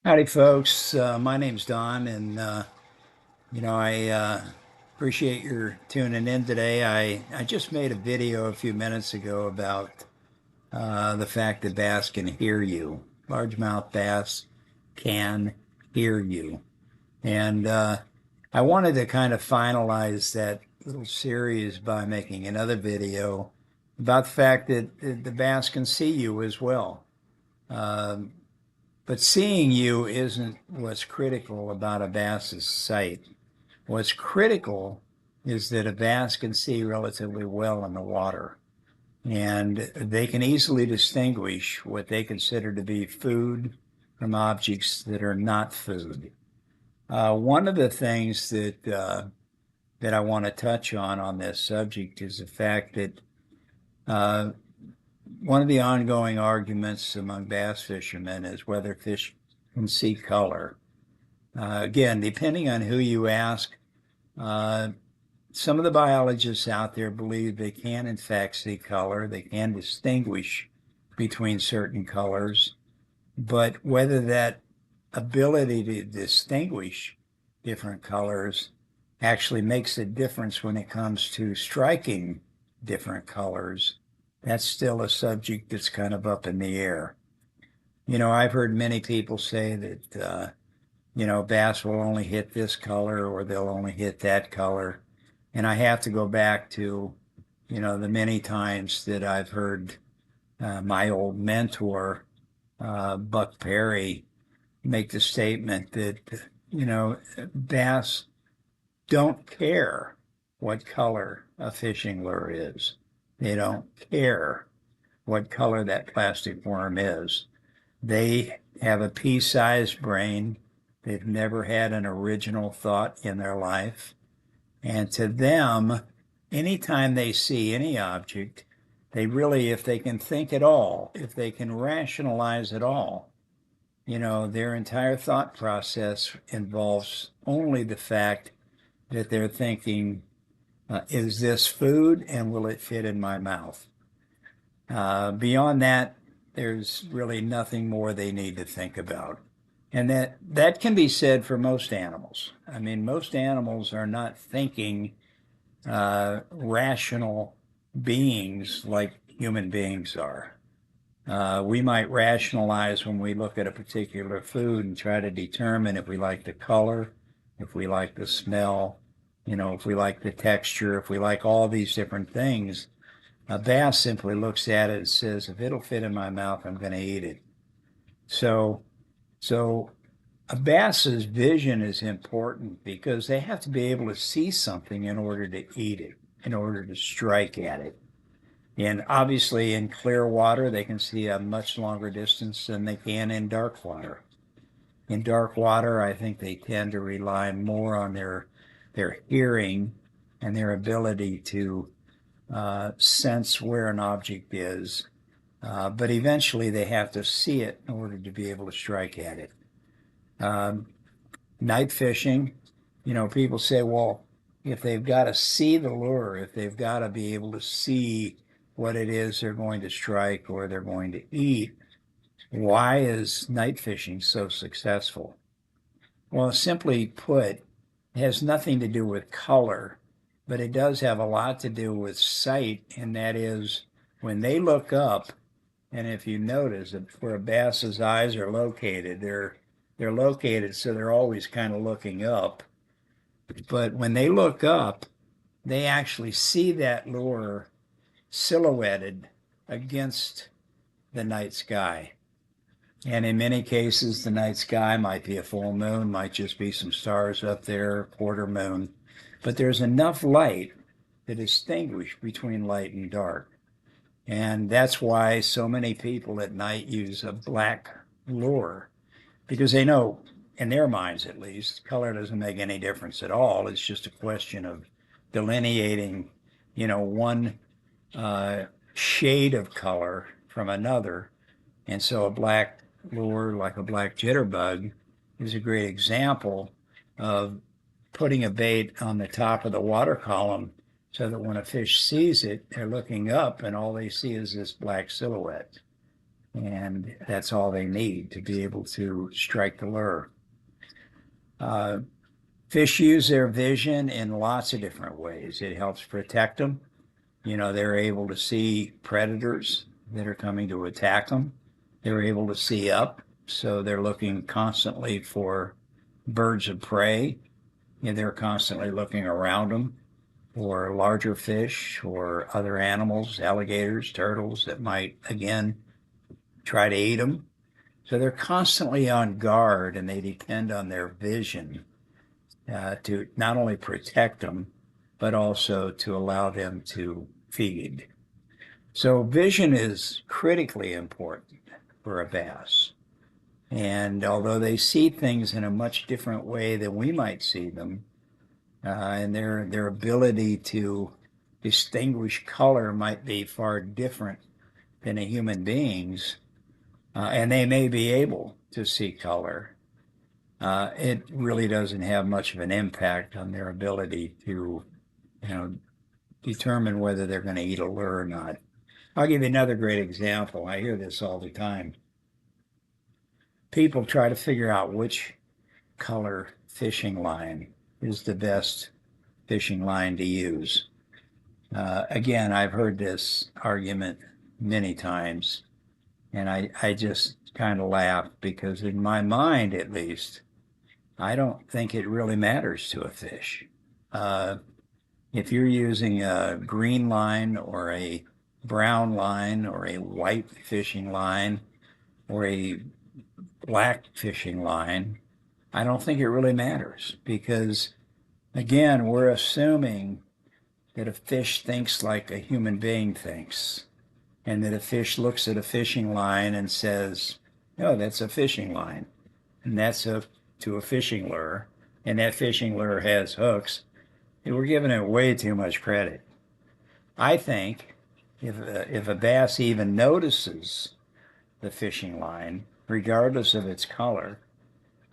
Howdy, folks. My name's Don, and I appreciate your tuning in today. I just made a video a few minutes ago about the fact that bass can hear you. Largemouth bass can hear you, and I wanted to kind of finalize that little series by making another video about the fact that the bass can see you as well. Um, but seeing you isn't what's critical about a bass's sight. What's critical is that a bass can see relatively well in the water, and they can easily distinguish what they consider to be food from objects that are not food. One of the things that I want to touch on this subject is the fact that uh, one of the ongoing arguments among bass fishermen is whether fish can see color. Again, depending on who you ask, uh, some of the biologists out there believe they can, in fact, see color. They can distinguish between certain colors, but whether that ability to distinguish different colors actually makes a difference when it comes to striking different colors, that's still a subject that's kind of up in the air. I've heard many people say that bass will only hit this color or they'll only hit that color. And I have to go back to, the many times that I've heard my old mentor, Buck Perry, make the statement that, bass don't care what color a fishing lure is. They don't care what color that plastic worm is. They have a pea-sized brain. They've never had an original thought in their life. And to them, anytime they see any object, they really, if they can think at all, if they can rationalize at all, their entire thought process involves only the fact that they're thinking, is this food and will it fit in my mouth? Beyond that, there's really nothing more they need to think about. And that can be said for most animals. I mean, most animals are not thinking rational beings like human beings are. We might rationalize when we look at a particular food and try to determine if we like the color, if we like the smell, if we like the texture, if we like all these different things. A bass simply looks at it and says, if it'll fit in my mouth, I'm going to eat it. So, so a bass's vision is important because they have to be able to see something in order to eat it, in order to strike at it. And obviously, in clear water, they can see a much longer distance than they can in dark water. In dark water, I think they tend to rely more on their hearing and their ability to sense where an object is. But eventually, they have to see it in order to be able to strike at it. Um, Night fishing, people say, well, if they've got to see the lure, if they've got to be able to see what it is they're going to strike or they're going to eat, why is night fishing so successful? Well, simply put, it has nothing to do with color, but it does have a lot to do with sight, and that is when they look up, and if you notice that where a bass's eyes are located, they're located so they're always kind of looking up. But when they look up, they actually see that lure silhouetted against the night sky. And in many cases, the night sky might be a full moon, might just be some stars up there, quarter moon. But there's enough light to distinguish between light and dark. And that's why so many people at night use a black lure because they know, in their minds at least, color doesn't make any difference at all. It's just a question of delineating, one uh, shade of color from another. And so a black lure, like a black jitterbug, is a great example of putting a bait on the top of the water column so that when a fish sees it, they're looking up and all they see is this black silhouette. and that's all they need to be able to strike the lure. Uh, Fish use their vision in lots of different ways. It helps protect them. You know, they're able to see predators that are coming to attack them. They're able to see up, so they're looking constantly for birds of prey. And they're constantly looking around them for larger fish or other animals, alligators, turtles that might, again, try to eat them. So they're constantly on guard and they depend on their vision to not only protect them, but also to allow them to feed. So vision is critically important for a bass. And although they see things in a much different way than we might see them, and their ability to distinguish color might be far different than a human being's, and they may be able to see color. It really doesn't have much of an impact on their ability to, you know, determine whether they're going to eat a lure or not. I'll give you another great example. I hear this all the time. People try to figure out which color fishing line is the best fishing line to use. Again, I've heard this argument many times, and I just kind of laugh because in my mind, at least, I don't think it really matters to a fish. Uh, if you're using a green line or a brown line or a white fishing line or a black fishing line, I don't think it really matters because, again, we're assuming that a fish thinks like a human being thinks, and that a fish looks at a fishing line and says, "Oh, that's a fishing line, and that's to a fishing lure, and that fishing lure has hooks." And we're giving it way too much credit. I think if a bass even notices the fishing line, regardless of its color,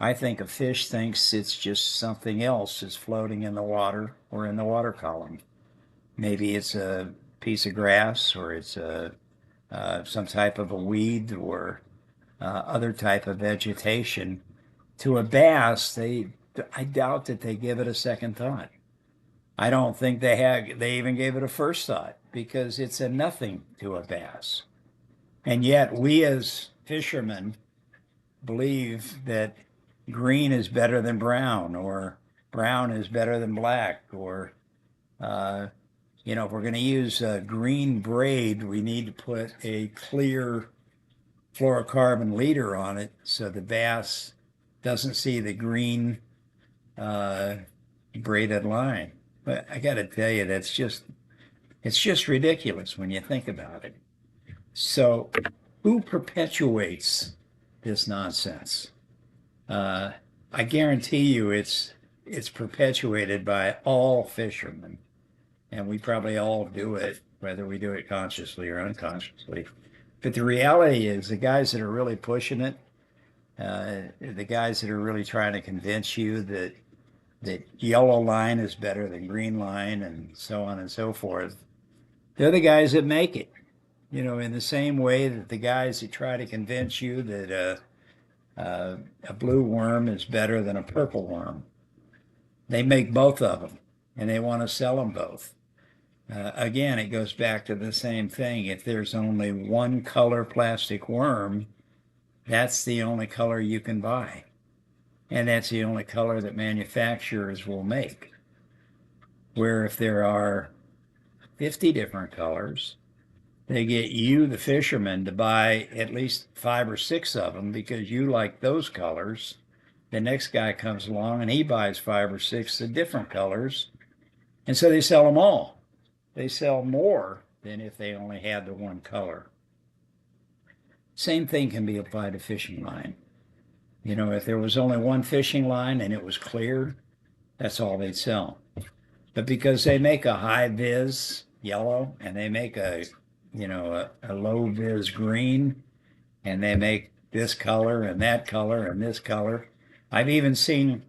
I think a fish thinks it's just something else is floating in the water or in the water column. Maybe it's a piece of grass or it's some type of a weed or other type of vegetation. To a bass, I doubt that they give it a second thought. I don't think they even gave it a first thought because it's a nothing to a bass. And yet we as fishermen believe that green is better than brown or brown is better than black or uh, if we're going to use a green braid, we need to put a clear fluorocarbon leader on it so the bass doesn't see the green uh, braided line. But I got to tell you, it's just ridiculous when you think about it. So who perpetuates this nonsense? Uh, I guarantee you it's perpetuated by all fishermen, and we probably all do it, whether we do it consciously or unconsciously. But the reality is the guys that are really pushing it, the guys that are really trying to convince you that yellow line is better than green line and so on and so forth, they're the guys that make it. In the same way that the guys that try to convince you that a blue worm is better than a purple worm, they make both of them and they want to sell them both. Again, it goes back to the same thing. If there's only one color plastic worm, that's the only color you can buy. And that's the only color that manufacturers will make. Where if there are 50 different colors, they get you, the fisherman, to buy at least 5 or 6 of them because you like those colors. The next guy comes along and he buys 5 or 6 of different colors. And so they sell them all. They sell more than if they only had the one color. Same thing can be applied to fishing line. If there was only one fishing line and it was clear, that's all they'd sell. But because they make a high vis yellow and they make a low vis green and they make this color and that color and this color. I've even seen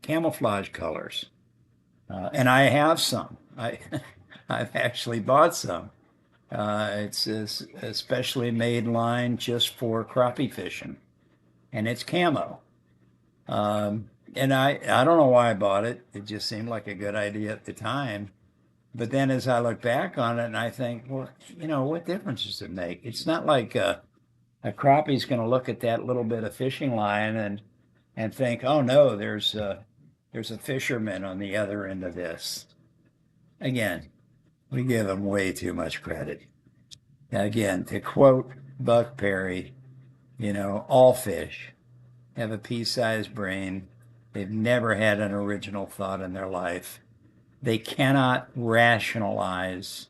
camouflage colors, and I have some. I've actually bought some It's a specially made line just for crappie fishing, and it's camo. And I don't know why I bought it. It just seemed like a good idea at the time. But then as I look back on it, and I think, well, what difference does it make? It's not like a crappie's going to look at that little bit of fishing line and think, oh no, there's a fisherman on the other end of this. Again, we give them way too much credit. Again, to quote Buck Perry, all fish have a pea-sized brain. They've never had an original thought in their life. They cannot rationalize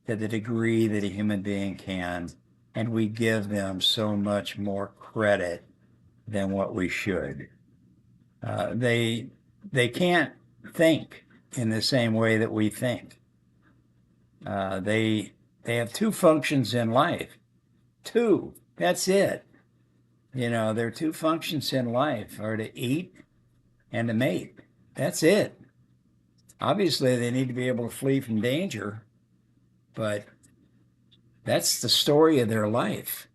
to the degree that a human being can, and we give them so much more credit than what we should. They can't think in the same way that we think. They have two functions in life. Two. That's it. Their two functions in life are to eat and to mate. That's it. Obviously, they need to be able to flee from danger, but that's the story of their life.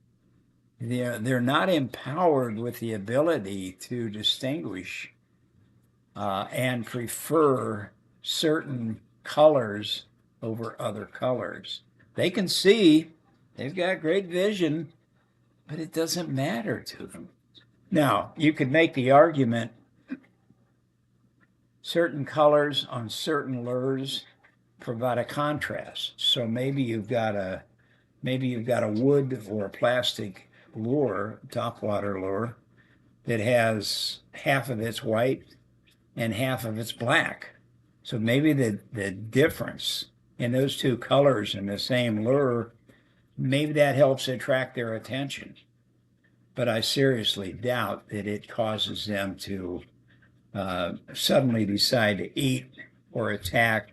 They're not empowered with the ability to distinguish and prefer certain colors over other colors. They can see, they've got great vision, but it doesn't matter to them. Now, you could make the argument certain colors on certain lures provide a contrast. So maybe you've got a wood or a plastic lure, topwater lure, that has half of it's white and half of it's black. So maybe the difference in those two colors in the same lure, maybe that helps attract their attention. But I seriously doubt that it causes them to suddenly decide to eat or attack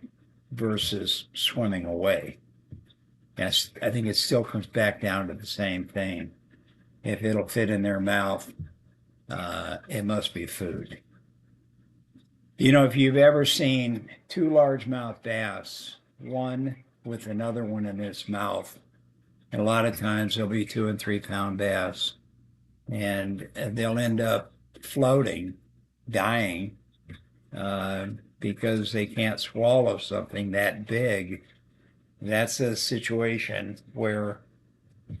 versus swimming away. Yes, I think it still comes back down to the same thing. If it'll fit in their mouth, it must be food. If you've ever seen two largemouth bass, one with another one in its mouth, and a lot of times they'll be 2 and 3 pound bass, and they'll end up floating, dying, because they can't swallow something that big. That's a situation where,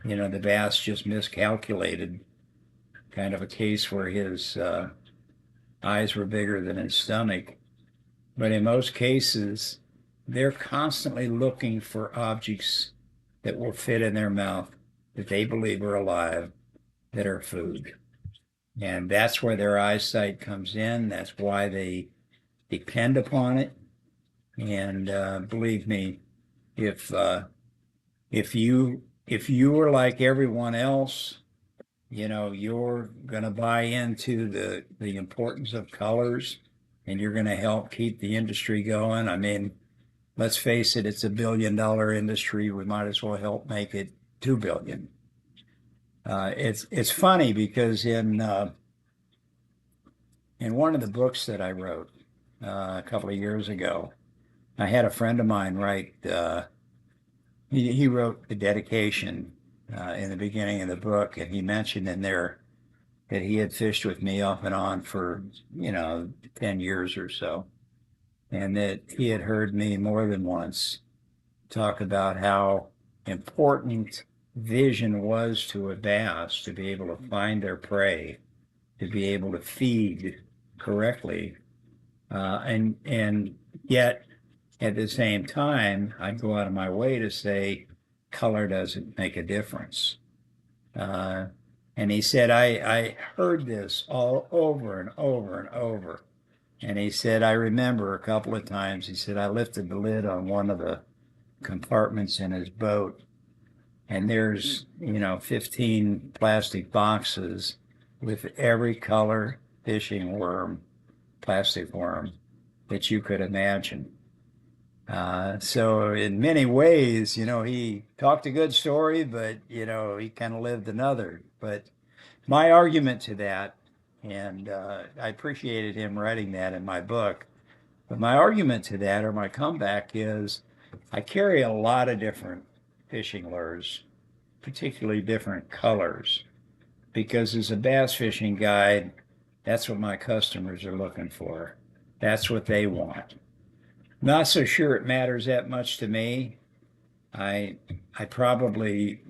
the bass just miscalculated, kind of a case where his eyes were bigger than his stomach. But in most cases, they're constantly looking for objects that will fit in their mouth, that they believe are alive, that are food. And that's where their eyesight comes in. That's why they depend upon it. And believe me, if you are like everyone else, you're going to buy into the importance of colors, and you're going to help keep the industry going. I mean, let's face it, it's $1 billion industry. We might as well help make it 2 billion. It's funny because in one of the books that I wrote a couple of years ago, I had a friend of mine write. He wrote the dedication in the beginning of the book, and he mentioned in there that he had fished with me off and on for 10 years or so, and that he had heard me more than once talk about how important vision was to a bass to be able to find their prey, to be able to feed correctly, and yet at the same time, I go out of my way to say color doesn't make a difference. And he said, I heard this all over and over and over. And he said, I remember a couple of times, he said, I lifted the lid on one of the compartments in his boat, and there's, 15 plastic boxes with every color fishing worm, plastic worm, that you could imagine. So in many ways, he talked a good story, but, he kind of lived another. But my argument to that, and I appreciated him writing that in my book, but my argument to that, or my comeback, is I carry a lot of different fishing lures, particularly different colors, because as a bass fishing guide, that's what my customers are looking for. That's what they want. Not so sure it matters that much to me. I I probably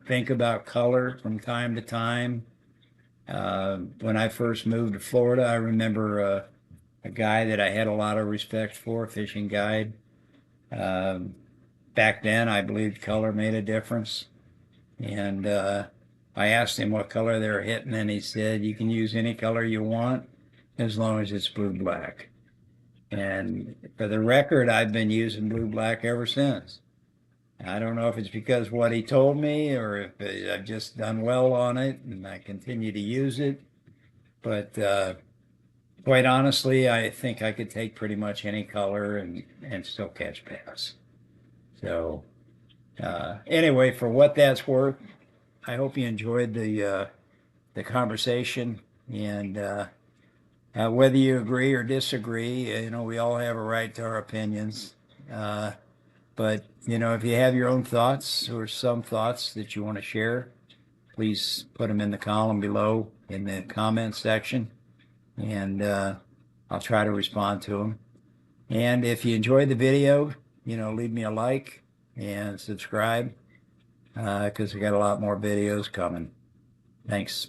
think about color from time to time. When I first moved to Florida, I remember a guy that I had a lot of respect for, a fishing guide. Um, Back then, I believed color made a difference. And I asked him what color they were hitting, and he said, you can use any color you want as long as it's blue-black. And for the record, I've been using blue-black ever since. I don't know if it's because what he told me or if I've just done well on it and I continue to use it. But quite honestly, I think I could take pretty much any color and still catch bass. So anyway, for what that's worth, I hope you enjoyed the conversation, and whether you agree or disagree, we all have a right to our opinions. But if you have your own thoughts or some thoughts that you want to share, please put them in the column below in the comment section, and I'll try to respond to them. And if you enjoyed the video, leave me a like and subscribe because we got a lot more videos coming. Thanks.